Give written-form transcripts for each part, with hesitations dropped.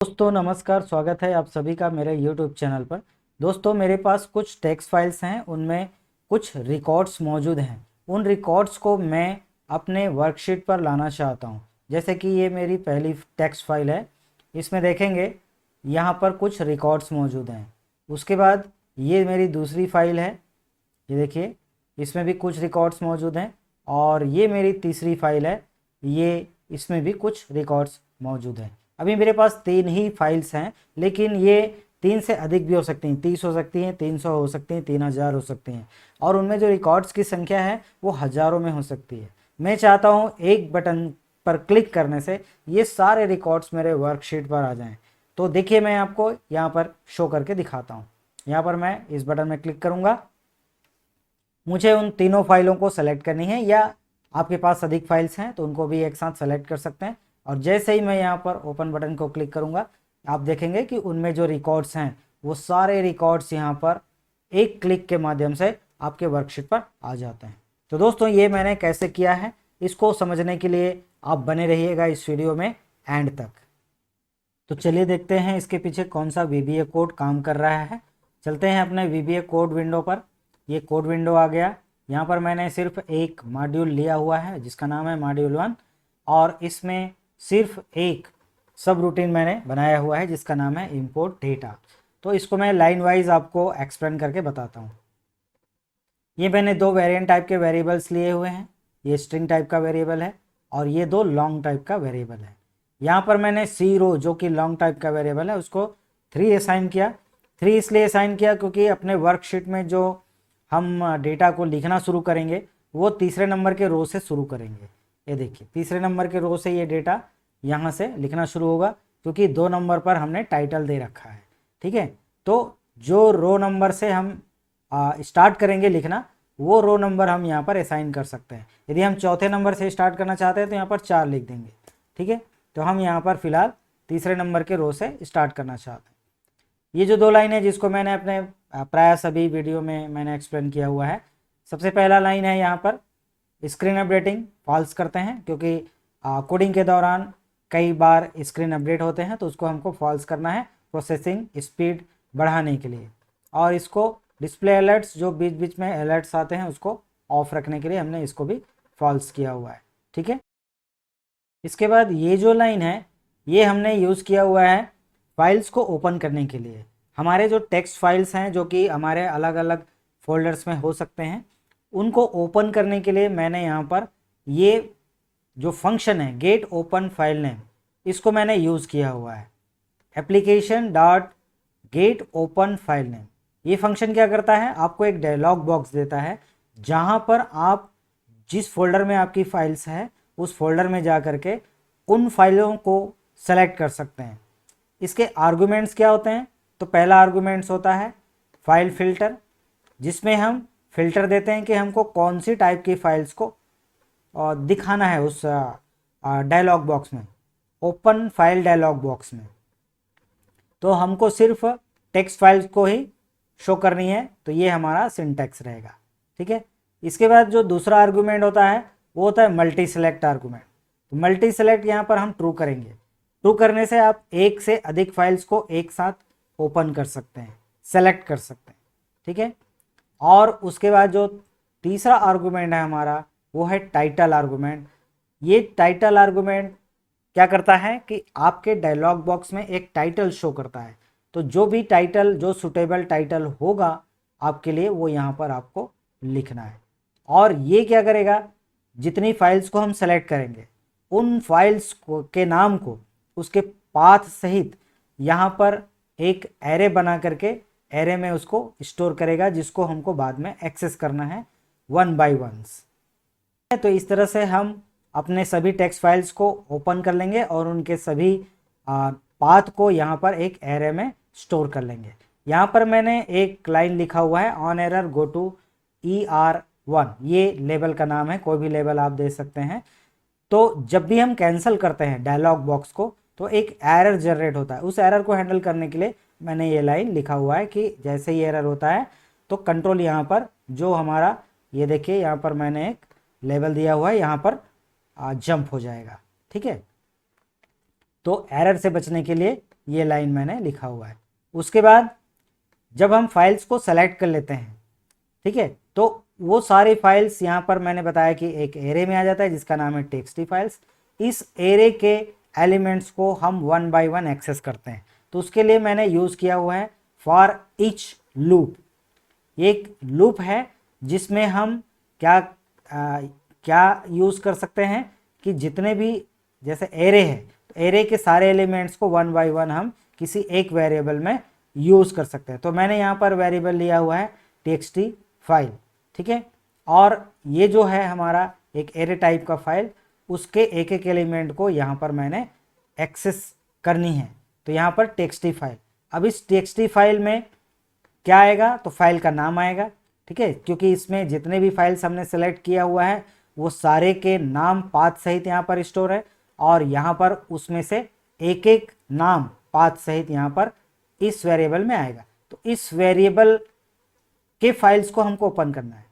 दोस्तों नमस्कार, स्वागत है आप सभी का मेरे YouTube चैनल पर। दोस्तों मेरे पास कुछ टेक्स्ट फाइल्स हैं, उनमें कुछ रिकॉर्ड्स मौजूद हैं। उन रिकॉर्ड्स को मैं अपने वर्कशीट पर लाना चाहता हूं। जैसे कि ये मेरी पहली टेक्स्ट फाइल है, इसमें देखेंगे यहाँ पर कुछ रिकॉर्ड्स मौजूद हैं। उसके बाद ये मेरी दूसरी फाइल है, ये देखिए इसमें भी कुछ रिकॉर्ड्स मौजूद हैं। और ये मेरी तीसरी फाइल है, ये इसमें भी कुछ रिकॉर्ड्स मौजूद हैं। अभी मेरे पास 3 ही फाइल्स हैं, लेकिन ये 3 से अधिक भी हो सकती हैं, 30 हो सकती हैं, 300 हो सकती हैं, 3000 हो सकती हैं। और उनमें जो रिकॉर्ड्स की संख्या है वो हज़ारों में हो सकती है। मैं चाहता हूँ एक बटन पर क्लिक करने से ये सारे रिकॉर्ड्स मेरे वर्कशीट पर आ जाएं। तो देखिए मैं आपको यहाँ पर शो करके दिखाता हूँ। यहाँ पर मैं इस बटन में क्लिक करूँगा, मुझे उन तीनों फाइलों को सेलेक्ट करनी है, या आपके पास अधिक फाइल्स हैं तो उनको भी एक साथ सेलेक्ट कर सकते हैं। और जैसे ही मैं यहाँ पर ओपन बटन को क्लिक करूँगा, आप देखेंगे कि उनमें जो रिकॉर्ड्स हैं वो सारे रिकॉर्ड्स यहाँ पर एक क्लिक के माध्यम से आपके वर्कशीट पर आ जाते हैं। तो दोस्तों ये मैंने कैसे किया है, इसको समझने के लिए आप बने रहिएगा इस वीडियो में एंड तक। तो चलिए देखते हैं इसके पीछे कौन सा VBA कोड काम कर रहा है। चलते हैं अपने VBA कोड विंडो पर। ये कोड विंडो आ गया। यहाँ पर मैंने सिर्फ एक मॉड्यूल लिया हुआ है जिसका नाम है मॉड्यूल 1, और इसमें सिर्फ एक सब रूटीन मैंने बनाया हुआ है जिसका नाम है इंपोर्ट डेटा। तो इसको मैं लाइन वाइज आपको एक्सप्लेन करके बताता हूँ। ये मैंने 2 वेरिएंट टाइप के वेरिएबल्स लिए हुए हैं, ये स्ट्रिंग टाइप का वेरिएबल है और ये 2 लॉन्ग टाइप का वेरिएबल है। यहाँ पर मैंने सी रो जो कि लॉन्ग टाइप का वेरिएबल है उसको 3 असाइन किया। 3 इसलिए असाइन किया क्योंकि अपने वर्कशीट में जो हम डेटा को लिखना शुरू करेंगे वो तीसरे नंबर के रो से शुरू करेंगे। ये देखिए तीसरे नंबर के रो से ये डेटा यहाँ से लिखना शुरू होगा, क्योंकि 2 नंबर पर हमने टाइटल दे रखा है। ठीक है, तो जो रो नंबर से हम स्टार्ट करेंगे लिखना, वो रो नंबर हम यहाँ पर असाइन कर सकते हैं। यदि हम चौथे नंबर से स्टार्ट करना चाहते हैं तो यहाँ पर 4 लिख देंगे। ठीक है, तो हम यहाँ पर फिलहाल तीसरे नंबर के रो से स्टार्ट करना चाहते हैं। ये जो 2 लाइन है जिसको मैंने अपने प्राय सभी वीडियो में मैंने एक्सप्लेन किया हुआ है। सबसे पहला लाइन है यहाँ पर स्क्रीन अपडेटिंग फॉल्स करते हैं, क्योंकि कोडिंग के दौरान कई बार स्क्रीन अपडेट होते हैं तो उसको हमको फॉल्स करना है प्रोसेसिंग स्पीड बढ़ाने के लिए। और इसको डिस्प्ले अलर्ट्स जो बीच बीच में अलर्ट्स आते हैं उसको ऑफ रखने के लिए हमने इसको भी फॉल्स किया हुआ है। ठीक है, इसके बाद ये जो लाइन है ये हमने यूज़ किया हुआ है फाइल्स को ओपन करने के लिए। हमारे जो टेक्स्ट फाइल्स हैं जो कि हमारे अलग अलग फोल्डर्स में हो सकते हैं, उनको ओपन करने के लिए मैंने यहाँ पर ये जो फंक्शन है गेट ओपन फाइल नेम, इसको मैंने यूज़ किया हुआ है। Application dot gate open file name, ये फंक्शन क्या करता है, आपको एक डायलॉग बॉक्स देता है जहाँ पर आप जिस फोल्डर में आपकी फाइल्स है उस फोल्डर में जा करके उन फाइलों को सेलेक्ट कर सकते हैं। इसके आर्गुमेंट्स क्या होते हैं, तो पहला आर्गुमेंट्स होता है फाइल फिल्टर, जिसमें हम फिल्टर देते हैं कि हमको कौन सी टाइप की फाइल्स को दिखाना है उस डायलॉग बॉक्स में, ओपन फाइल डायलॉग बॉक्स में। तो हमको सिर्फ टेक्स्ट फाइल्स को ही शो करनी है, तो ये हमारा सिंटैक्स रहेगा। ठीक है, इसके बाद जो दूसरा आर्गुमेंट होता है वो होता है मल्टी सेलेक्ट आर्गुमेंट। तो मल्टी सेलेक्ट यहाँ पर हम ट्रू करेंगे। ट्रू करने से आप एक से अधिक फाइल्स को एक साथ ओपन कर सकते हैं, सेलेक्ट कर सकते हैं। ठीक है, और उसके बाद जो तीसरा आर्गुमेंट है हमारा वो है टाइटल आर्गुमेंट। ये टाइटल आर्गुमेंट क्या करता है कि आपके डायलॉग बॉक्स में एक टाइटल शो करता है, तो जो भी टाइटल, जो सुटेबल टाइटल होगा आपके लिए वो यहाँ पर आपको लिखना है। और ये क्या करेगा, जितनी फाइल्स को हम सेलेक्ट करेंगे उन फाइल्स को के नाम को उसके पाथ सहित यहाँ पर एक एरे बना करके एरे में उसको स्टोर करेगा, जिसको हमको बाद में एक्सेस करना है 1 by 1। तो इस तरह से हम अपने सभी टेक्स्ट फाइल्स को ओपन कर लेंगे और उनके सभी पाथ को यहाँ पर एक एरे में स्टोर कर लेंगे। यहाँ पर मैंने एक लाइन लिखा हुआ है on error go to ER1, ये लेबल का नाम है, कोई भी लेबल आप दे सकते हैं। तो जब भी हम कैंसिल करते हैं डायलॉग बॉक्स को तो एक एरर जनरेट होता है, उस एरर को हैंडल करने के लिए मैंने ये लाइन लिखा हुआ है कि जैसे ही एरर होता है तो कंट्रोल यहाँ पर जो हमारा, ये देखिए यहाँ पर मैंने एक लेबल दिया हुआ है, यहाँ पर जंप हो जाएगा। ठीक है, तो एरर से बचने के लिए ये लाइन मैंने लिखा हुआ है। उसके बाद जब हम फाइल्स को सेलेक्ट कर लेते हैं, ठीक है, तो वो सारी फाइल्स यहाँ पर मैंने बताया कि एक एरे में आ जाता है जिसका नाम है टेक्स्ट फाइल्स। इस एरे के एलिमेंट्स को हम वन बाय वन एक्सेस करते हैं, तो उसके लिए मैंने यूज़ किया हुआ है फॉर ईच लूप। एक लूप है जिसमें हम क्या यूज़ कर सकते हैं कि जितने भी जैसे एरे है, एरे के सारे एलिमेंट्स को वन बाय वन हम किसी एक वेरिएबल में यूज़ कर सकते हैं। तो मैंने यहाँ पर वेरिएबल लिया हुआ है txt फाइल, ठीक है, और ये जो है हमारा एक एरे टाइप का फाइल, उसके एक एक एलिमेंट को यहाँ पर मैंने एक्सेस करनी है। तो यहाँ पर txt फाइल, अब इस txt फाइल में क्या आएगा, तो फाइल का नाम आएगा, ठीक है, क्योंकि इसमें जितने भी फाइल्स हमने सेलेक्ट किया हुआ है वो सारे के नाम पाथ सहित यहाँ पर स्टोर है, और यहाँ पर उसमें से एक एक नाम पाथ सहित यहाँ पर इस वेरिएबल में आएगा। तो इस वेरिएबल के फाइल्स को हमको ओपन करना है,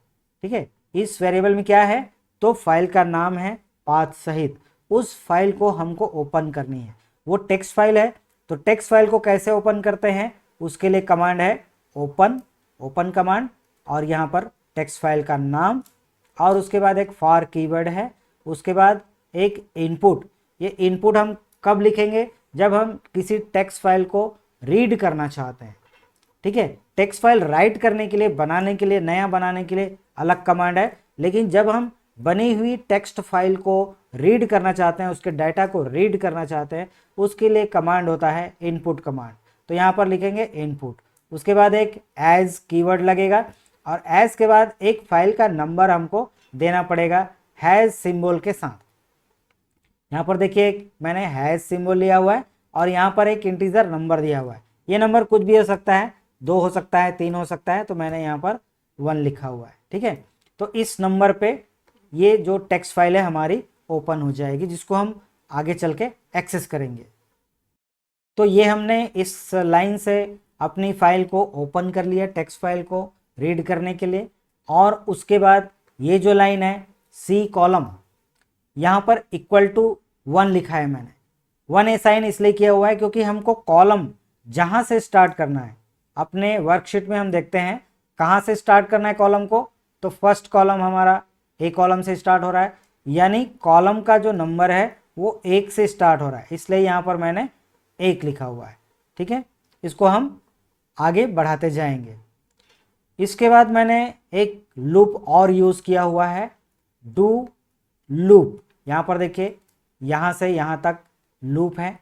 ठीक है। इस वेरिएबल में क्या है, तो फाइल का नाम है पाथ सहित, उस फाइल को हमको ओपन करनी है। वो टेक्स्ट फाइल है, तो टेक्स्ट फाइल को कैसे ओपन करते हैं, उसके लिए कमांड है ओपन कमांड, और यहाँ पर टेक्स्ट फाइल का नाम, और उसके बाद एक फॉर कीवर्ड है, उसके बाद एक इनपुट। ये इनपुट हम कब लिखेंगे, जब हम किसी टेक्स्ट फाइल को रीड करना चाहते हैं, ठीक है। टेक्स्ट फाइल राइट करने के लिए, बनाने के लिए, नया बनाने के लिए अलग कमांड है, लेकिन जब हम बनी हुई टेक्स्ट फाइल को रीड करना चाहते हैं, उसके डाटा को रीड करना चाहते हैं, उसके लिए कमांड होता है इनपुट कमांड। तो यहाँ पर लिखेंगे इनपुट, उसके बाद एक एज कीवर्ड लगेगा, और एज के बाद एक फाइल का नंबर हमको देना पड़ेगा हैज सिंबल के साथ। यहाँ पर देखिए मैंने हैज सिंबल लिया हुआ है, और यहाँ पर एक इंटीजर नंबर दिया हुआ है। ये नंबर कुछ भी हो सकता है, 2 हो सकता है, 3 हो सकता है, तो मैंने यहाँ पर 1 लिखा हुआ है, ठीक है। तो इस नंबर पे ये जो टेक्स्ट फाइल है हमारी ओपन हो जाएगी, जिसको हम आगे चल के एक्सेस करेंगे। तो ये हमने इस लाइन से अपनी फाइल को ओपन कर लिया, टेक्स्ट फाइल को रीड करने के लिए। और उसके बाद ये जो लाइन है सी कॉलम, यहाँ पर इक्वल टू 1 लिखा है मैंने। 1 असाइन इसलिए किया हुआ है क्योंकि हमको कॉलम जहाँ से स्टार्ट करना है, अपने वर्कशीट में हम देखते हैं कहाँ से स्टार्ट करना है कॉलम को, तो फर्स्ट कॉलम हमारा ए कॉलम से स्टार्ट हो रहा है, यानी कॉलम का जो नंबर है वो 1 से स्टार्ट हो रहा है, इसलिए यहाँ पर मैंने 1 लिखा हुआ है, ठीक है। इसको हम आगे बढ़ाते जाएंगे। इसके बाद मैंने एक लूप और यूज़ किया हुआ है, डू लूप। यहाँ पर देखिए यहाँ से यहाँ तक लूप है,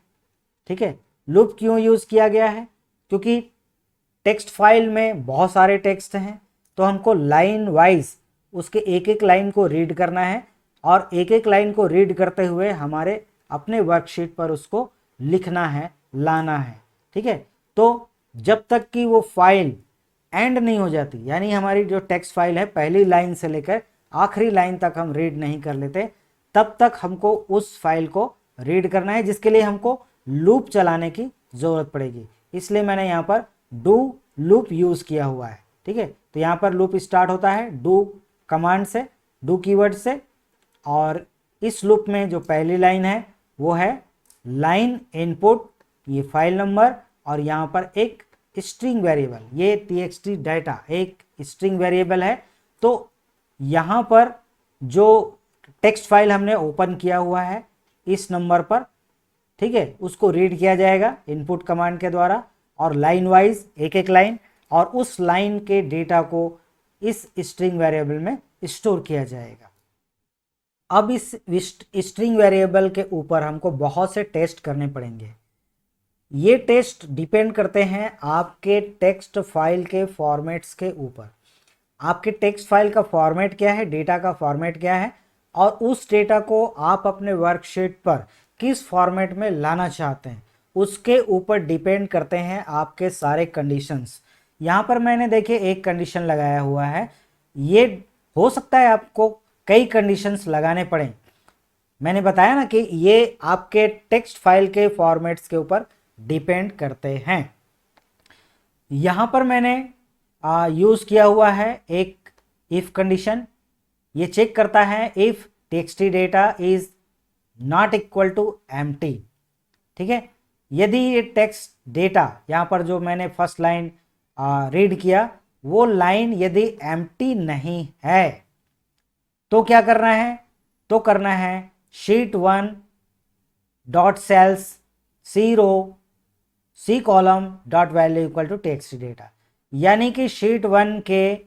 ठीक है। लूप क्यों यूज़ किया गया है, क्योंकि टेक्स्ट फाइल में बहुत सारे टेक्स्ट हैं, तो हमको लाइन वाइज उसके एक एक लाइन को रीड करना है, और एक एक लाइन को रीड करते हुए हमारे अपने वर्कशीट पर उसको लिखना है, लाना है, ठीक है। तो जब तक कि वो फाइल एंड नहीं हो जाती, यानी हमारी जो टेक्स्ट फाइल है पहली लाइन से लेकर आखिरी लाइन तक हम रीड नहीं कर लेते, तब तक हमको उस फाइल को रीड करना है, जिसके लिए हमको लूप चलाने की ज़रूरत पड़ेगी। इसलिए मैंने यहाँ पर डू लूप यूज़ किया हुआ है, ठीक है। तो यहाँ पर लूप स्टार्ट होता है डू कमांड से, डू कीवर्ड से, और इस लूप में जो पहली लाइन है वो है लाइन इनपुट, ये फाइल नंबर, और यहाँ पर एक स्ट्रिंग वेरिएबल, ये txt डाटा एक स्ट्रिंग वेरिएबल है। तो यहाँ पर जो टेक्स्ट फाइल हमने ओपन किया हुआ है इस नंबर पर, ठीक है, उसको रीड किया जाएगा इनपुट कमांड के द्वारा, और लाइन वाइज एक एक लाइन, और उस लाइन के डेटा को इस स्ट्रिंग वेरिएबल में स्टोर किया जाएगा। अब इस स्ट्रिंग वेरिएबल के ऊपर हमको बहुत से टेस्ट करने पड़ेंगे। ये टेस्ट डिपेंड करते हैं आपके टेक्स्ट फाइल के फॉर्मेट्स के ऊपर। आपके टेक्स्ट फाइल का फॉर्मेट क्या है, डेटा का फॉर्मेट क्या है, और उस डेटा को आप अपने वर्कशीट पर किस फॉर्मेट में लाना चाहते हैं, उसके ऊपर डिपेंड करते हैं आपके सारे कंडीशंस। यहाँ पर मैंने देखिए एक कंडीशन लगाया हुआ है, ये हो सकता है आपको कई कंडीशंस लगाने पड़ें। मैंने बताया ना कि ये आपके टेक्स्ट फाइल के फॉर्मेट्स के ऊपर डिपेंड करते हैं। यहाँ पर मैंने यूज़ किया हुआ है एक इफ़ कंडीशन। ये चेक करता है if txt data is not equal to empty, ठीक है। यदि ये टेक्स्ट डेटा यहाँ पर जो मैंने फर्स्ट लाइन रीड किया वो लाइन यदि एम्प्टी नहीं है तो क्या करना है, तो करना है sheet 1 dot cells C row C column dot value equal to text data, यानी कि शीट 1 के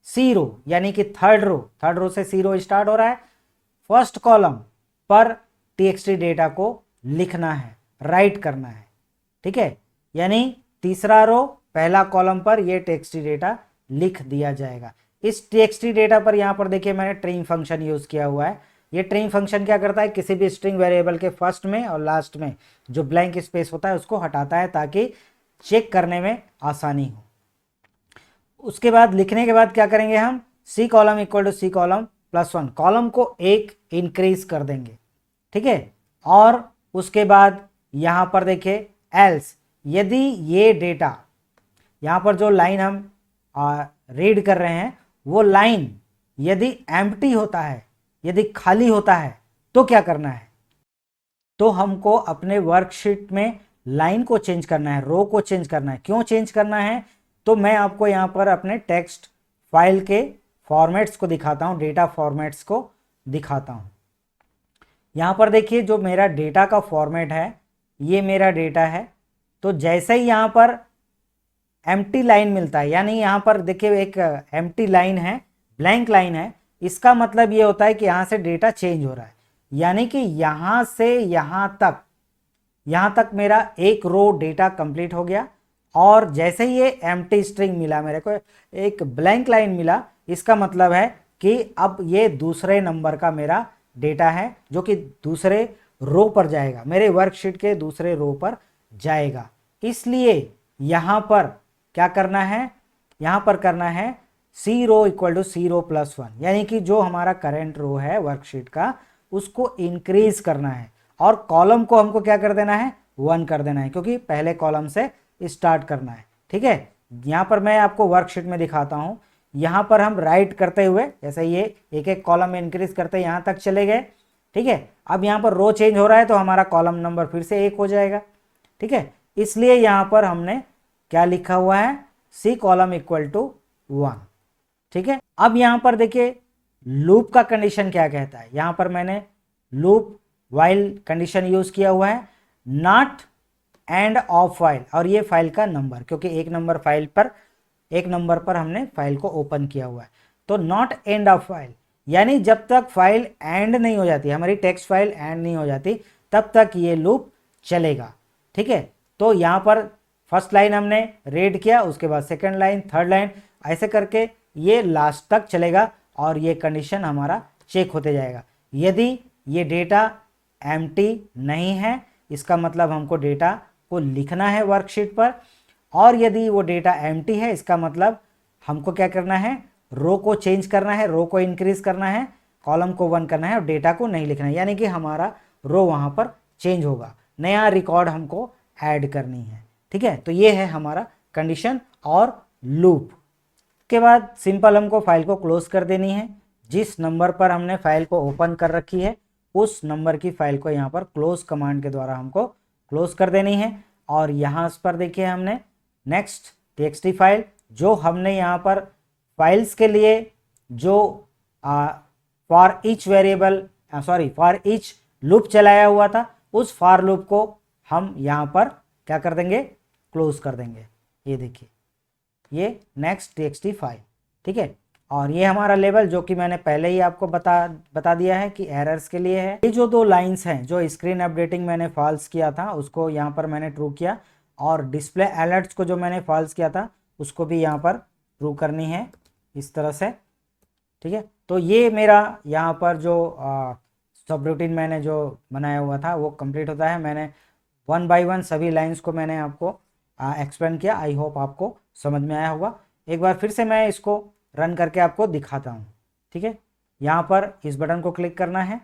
सी रो यानी कि थर्ड रो से सी रो स्टार्ट हो रहा है, फर्स्ट कॉलम पर टीएक्सटी डेटा को लिखना है, राइट करना है। ठीक है, यानी तीसरा रो पहला कॉलम पर ये टेक्स्टी डेटा लिख दिया जाएगा। इस टेक्स्टी डेटा पर यहाँ पर देखिए मैंने ट्रिम फंक्शन यूज किया हुआ है। ये ट्रिम फंक्शन क्या करता है, किसी भी स्ट्रिंग वेरिएबल के फर्स्ट में और लास्ट में जो ब्लैंक स्पेस होता है उसको हटाता है ताकि चेक करने में आसानी हो। उसके बाद लिखने के बाद क्या करेंगे हम, C column equal to C column plus 1, कॉलम को एक इंक्रीज कर देंगे। ठीक है, और उसके बाद यहाँ पर देखिए एल्स, यदि ये डेटा यहाँ पर जो लाइन हम रीड कर रहे हैं वो लाइन यदि एम्प्टी होता है, यदि खाली होता है तो क्या करना है, तो हमको अपने वर्कशीट में लाइन को चेंज करना है, रो को चेंज करना है। क्यों चेंज करना है, तो मैं आपको यहाँ पर अपने टेक्स्ट फाइल के फॉर्मेट्स को दिखाता हूँ, डेटा फॉर्मेट्स को दिखाता हूँ। यहाँ पर देखिए जो मेरा डेटा का फॉर्मेट है ये मेरा डेटा है, तो जैसे ही यहाँ पर एम्प्टी लाइन मिलता है, यानी यहाँ पर देखिए एक एम्प्टी लाइन है, ब्लैंक लाइन है, इसका मतलब ये होता है कि यहाँ से डेटा चेंज हो रहा है, यानी कि यहाँ से यहाँ तक मेरा एक रो डेटा कंप्लीट हो गया। और जैसे ही ये एम्प्टी स्ट्रिंग मिला, मेरे को एक ब्लैंक लाइन मिला, इसका मतलब है कि अब ये दूसरे नंबर का मेरा डेटा है जो कि दूसरे रो पर जाएगा, मेरे वर्कशीट के दूसरे रो पर जाएगा। इसलिए यहाँ पर क्या करना है, यहाँ पर करना है C row equal to C row plus 1, यानी कि जो हमारा करंट रो है वर्कशीट का उसको इंक्रीज करना है और कॉलम को हमको क्या कर देना है, 1 कर देना है, क्योंकि पहले कॉलम से स्टार्ट करना है। ठीक है, यहाँ पर मैं आपको वर्कशीट में दिखाता हूँ। यहाँ पर हम राइट करते हुए जैसे ये एक एक कॉलम में इंक्रीज करते यहाँ तक चले गए। ठीक है, अब यहाँ पर रो चेंज हो रहा है तो हमारा कॉलम नंबर फिर से 1 हो जाएगा। ठीक है, इसलिए यहाँ पर हमने क्या लिखा हुआ है, सी कॉलम इक्वल टू 1। ठीक है, अब यहाँ पर देखिए लूप का कंडीशन क्या कहता है, यहाँ पर मैंने लूप वाइल कंडीशन यूज किया हुआ है, नॉट एंड ऑफ फाइल, और ये फाइल का नंबर, क्योंकि एक नंबर पर हमने फाइल को ओपन किया हुआ है, तो नॉट एंड ऑफ फाइल, यानी जब तक फाइल एंड नहीं हो जाती, हमारी टेक्स्ट फाइल एंड नहीं हो जाती तब तक ये लूप चलेगा। ठीक है, तो यहाँ पर फर्स्ट लाइन हमने रीड किया, उसके बाद सेकंड लाइन, थर्ड लाइन, ऐसे करके ये लास्ट तक चलेगा और ये कंडीशन हमारा चेक होते जाएगा। यदि ये डेटा एम्प्टी नहीं है इसका मतलब हमको डेटा को लिखना है वर्कशीट पर, और यदि वो डेटा एम्प्टी है इसका मतलब हमको क्या करना है, रो को चेंज करना है, रो को इंक्रीज करना है, कॉलम को 1 करना है और डेटा को नहीं लिखना है, यानी कि हमारा रो वहाँ पर चेंज होगा, नया रिकॉर्ड हमको ऐड करनी है। ठीक है, तो ये है हमारा कंडीशन और लूप। के बाद सिंपल हमको फाइल को क्लोज कर देनी है, जिस नंबर पर हमने फाइल को ओपन कर रखी है उस नंबर की फाइल को यहाँ पर क्लोज कमांड के द्वारा हमको क्लोज कर देनी है। और यहाँ पर देखिए हमने नेक्स्ट टीएक्सटी फाइल, जो हमने यहाँ पर फाइल्स के लिए जो फॉर ईच लूप चलाया हुआ था उस फॉर लूप को हम यहाँ पर क्या कर देंगे, क्लोज कर देंगे। ये देखिए ये नेक्स्ट टीएक्सटी फाइल। ठीक है, और ये हमारा लेवल जो कि मैंने पहले ही आपको बता दिया है कि एरर्स के लिए है। ये जो 2 लाइंस हैं, जो स्क्रीन अपडेटिंग मैंने फॉल्स किया था उसको यहाँ पर मैंने ट्रू किया, और डिस्प्ले अलर्ट्स को जो मैंने फॉल्स किया था उसको भी यहाँ पर ट्रू करनी है इस तरह से। ठीक है, तो ये मेरा यहाँ पर जो सब रूटीन मैंने जो बनाया हुआ था वो कंप्लीट होता है। मैंने 1 बाय 1 सभी लाइंस को मैंने आपको एक्सप्लेन किया, आई होप आपको समझ में आया होगा। एक बार फिर से मैं इसको रन करके आपको दिखाता हूँ। ठीक है, यहाँ पर इस बटन को क्लिक करना है,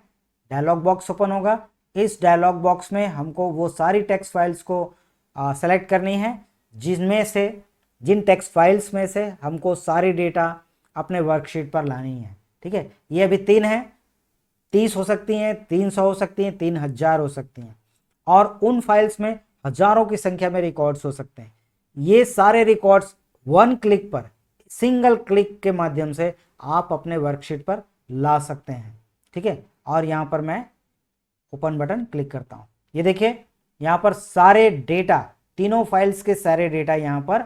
डायलॉग बॉक्स ओपन होगा। इस डायलॉग बॉक्स में हमको वो सारी टेक्स्ट फाइल्स को सेलेक्ट करनी है जिन टेक्स्ट फाइल्स में से हमको सारी डेटा अपने वर्कशीट पर लानी है। ठीक है, ये अभी 3 है, 30 हो सकती हैं, 300 हो सकती हैं, 3000 हो सकती हैं, और उन फाइल्स में हजारों की संख्या में रिकॉर्ड्स हो सकते हैं। ये सारे रिकॉर्ड्स वन क्लिक पर, सिंगल क्लिक के माध्यम से आप अपने वर्कशीट पर ला सकते हैं। ठीक है, और यहाँ पर मैं ओपन बटन क्लिक करता हूँ। ये देखिए यहाँ पर सारे डेटा, तीनों फाइल्स के सारे डेटा यहाँ पर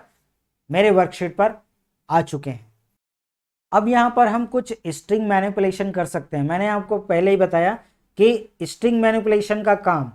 मेरे वर्कशीट पर आ चुके हैं। अब यहाँ पर हम कुछ स्ट्रिंग मैनिपुलेशन कर सकते हैं। मैंने आपको पहले ही बताया कि स्ट्रिंग मैनिपुलेशन का काम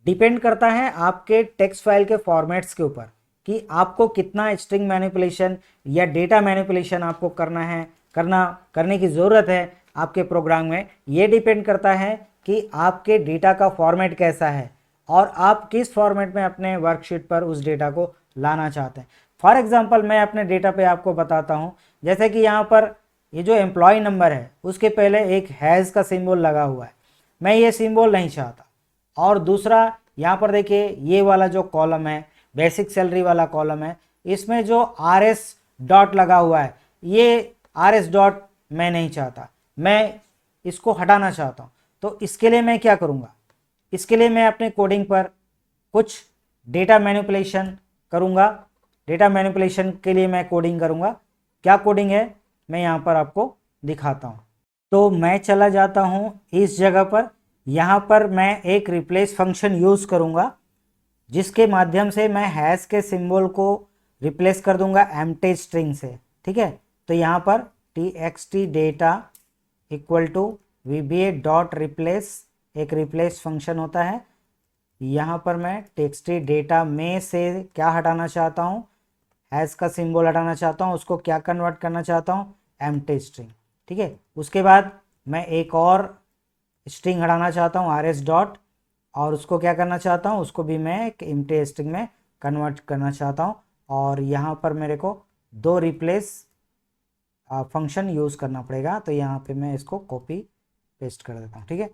डिपेंड करता है आपके टेक्स्ट फाइल के फॉर्मेट्स के ऊपर, कि आपको कितना स्ट्रिंग मैनिपुलेशन या डेटा मैनिपुलेशन आपको करने की ज़रूरत है आपके प्रोग्राम में। ये डिपेंड करता है कि आपके डेटा का फॉर्मेट कैसा है और आप किस फॉर्मेट में अपने वर्कशीट पर उस डेटा को लाना चाहते हैं। फॉर एग्जांपल मैं अपने डेटा पे आपको बताता हूँ, जैसे कि यहाँ पर ये जो एम्प्लॉय नंबर है उसके पहले एक हैज़ का सिंबल लगा हुआ है, मैं ये सिंबल नहीं चाहता। और दूसरा यहाँ पर देखिए ये वाला जो कॉलम है, बेसिक सैलरी वाला कॉलम है, इसमें जो RS डॉट लगा हुआ है, ये RS डॉट मैं नहीं चाहता, मैं इसको हटाना चाहता हूँ। तो इसके लिए मैं क्या करूँगा, इसके लिए मैं अपने कोडिंग पर कुछ डेटा मैनिपुलेशन करूँगा। डेटा मैनिपुलेशन के लिए मैं कोडिंग करूँगा। क्या कोडिंग है मैं यहाँ पर आपको दिखाता हूँ। तो मैं चला जाता हूँ इस जगह पर, यहाँ पर मैं एक रिप्लेस फंक्शन यूज़ करूँगा जिसके माध्यम से मैं हैश के सिंबल को रिप्लेस कर दूंगा एम्प्टी स्ट्रिंग से। ठीक है, तो यहाँ पर txt data equal to vba dot replace एक रिप्लेस फंक्शन होता है। यहाँ पर मैं txt डेटा में से क्या हटाना चाहता हूँ, हैश का सिंबल हटाना चाहता हूँ, उसको क्या कन्वर्ट करना चाहता हूँ, एम्प्टी स्ट्रिंग। ठीक है, उसके बाद मैं एक और स्ट्रिंग हटाना चाहता हूँ RS डॉट, और उसको क्या करना चाहता हूँ, उसको भी मैं एक एम्प्टी स्ट्रिंग में कन्वर्ट करना चाहता हूँ। और यहाँ पर मेरे को दो रिप्लेस फंक्शन यूज़ करना पड़ेगा, तो यहाँ पे मैं इसको कॉपी पेस्ट कर देता हूँ। ठीक है,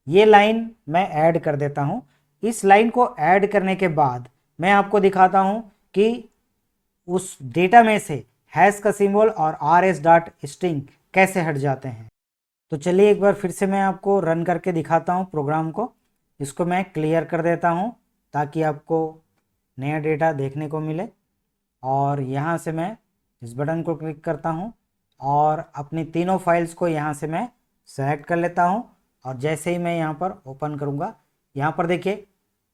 ये लाइन मैं ऐड कर देता हूँ। इस लाइन को ऐड करने के बाद मैं आपको दिखाता हूँ कि उस डेटा में से हैश का सिंबल और RS डॉट स्ट्रिंग कैसे हट जाते हैं। तो चलिए एक बार फिर से मैं आपको रन करके दिखाता हूँ प्रोग्राम को। इसको मैं क्लियर कर देता हूँ ताकि आपको नया डेटा देखने को मिले। और यहाँ से मैं इस बटन को क्लिक करता हूँ और अपनी तीनों फाइल्स को यहाँ से मैं सेलेक्ट कर लेता हूँ। और जैसे ही मैं यहाँ पर ओपन करूँगा, यहाँ पर देखिए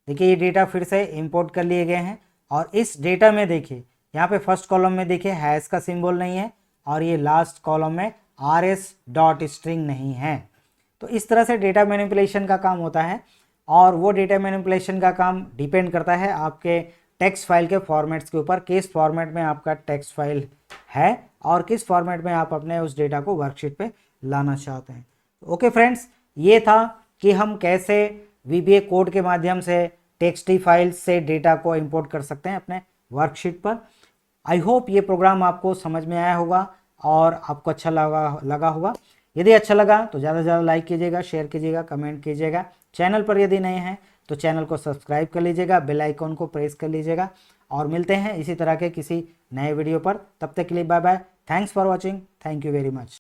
ये डेटा फिर से इंपोर्ट कर लिए गए हैं। और इस डेटा में देखिए यहाँ पे फर्स्ट कॉलम में देखिए हैश का सिंबल नहीं है और ये लास्ट कॉलम में RS डॉट स्ट्रिंग नहीं है। तो इस तरह से डेटा मैनिपुलेशन का काम होता है। और वो डेटा मैनिपुलेशन का काम डिपेंड करता है आपके टेक्स्ट फाइल के फॉर्मेट्स के ऊपर, किस फॉर्मेट में आपका टेक्स्ट फाइल है और किस फॉर्मेट में आप अपने उस डेटा को वर्कशीट पे लाना चाहते हैं। ओके फ्रेंड्स, ये था कि हम कैसे VBA कोड के माध्यम से टेक्स्ट फाइल से डेटा को इंपोर्ट कर सकते हैं अपने वर्कशीट पर। आई होप ये प्रोग्राम आपको समझ में आया होगा और आपको अच्छा लगा होगा। यदि अच्छा लगा तो ज़्यादा से ज़्यादा लाइक कीजिएगा, शेयर कीजिएगा, कमेंट कीजिएगा। चैनल पर यदि नए हैं तो चैनल को सब्सक्राइब कर लीजिएगा, बेल आइकॉन को प्रेस कर लीजिएगा। और मिलते हैं इसी तरह के किसी नए वीडियो पर। तब तक के लिए bye bye. Thanks for watching. Thank you very much.